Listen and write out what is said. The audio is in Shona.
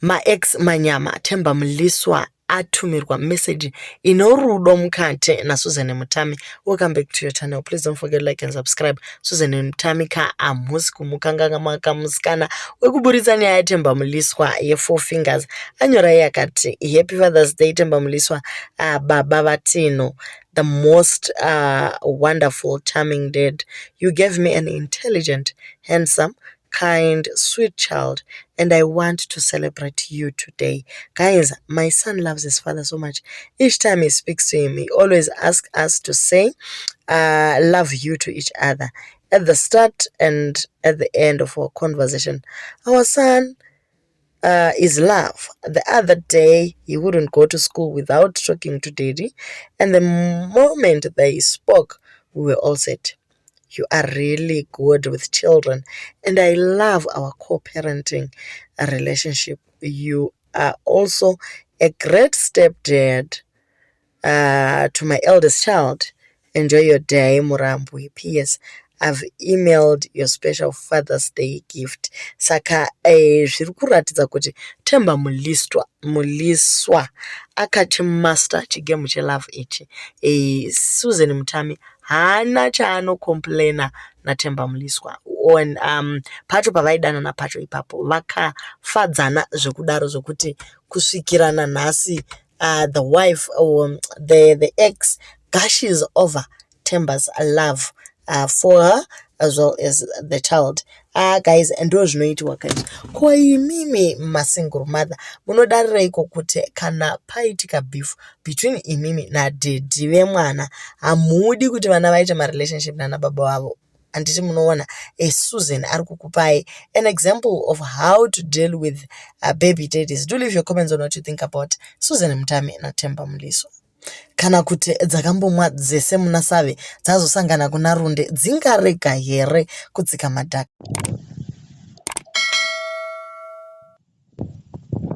max manyama Themba Mliswa atumirwa message inorudo mukati naSusan Mutami. Welcome back to your channel. Please don't forget to like and subscribe. Susan Mutami ka amusi kumukanga maka musikana wekuburizani ya Themba Mliswa ye 4 fingers anyora yakati happy Father's Day Themba Mliswa baba vatino, the most wonderful charming dad. You gave me an intelligent, handsome, kind, sweet child, and I want to celebrate you today. Guys, my son loves his father so much. Each time he speaks to him, he always asks us to say love you to each other at the start and at the end of our conversation. Our son is love. The other day, he wouldn't go to school without talking to daddy, and the moment they spoke, we were all set. You are really good with children, and I love our co-parenting relationship. You are also a great stepdad to my eldest child. Enjoy your day, Murambui. P.S. I've emailed your special Father's Day gift. Saka zviri kuratidza kuti Themba Mliswa akachimaster chigemu chelove ichi. Susan Mutami hana chaano complaina na Themba Mliswa. On pacho pavaidanana pacho ipapo vakafadzana zvekudaro zvokuti kusvikirana nhasi the wife or the ex gushes over Themba's love for her as well as the child. Guys, ndo zvinoitwa guys. Kwa imimi masingle mother munodarireiko kuti kana paitika beef between imimi na daddy vemwana hamudi kuti vana vaite relationship nana baba wavo? Anditi munoona Susan ari kukupai an example of how to deal with baby daddies. Do leave your comments on what you think about Susan Mutami na Themba Mliswa. Kana kuti dzakambomwa dzese munasave dzazosangana kuna runde dzingarega here kudzika madhaka.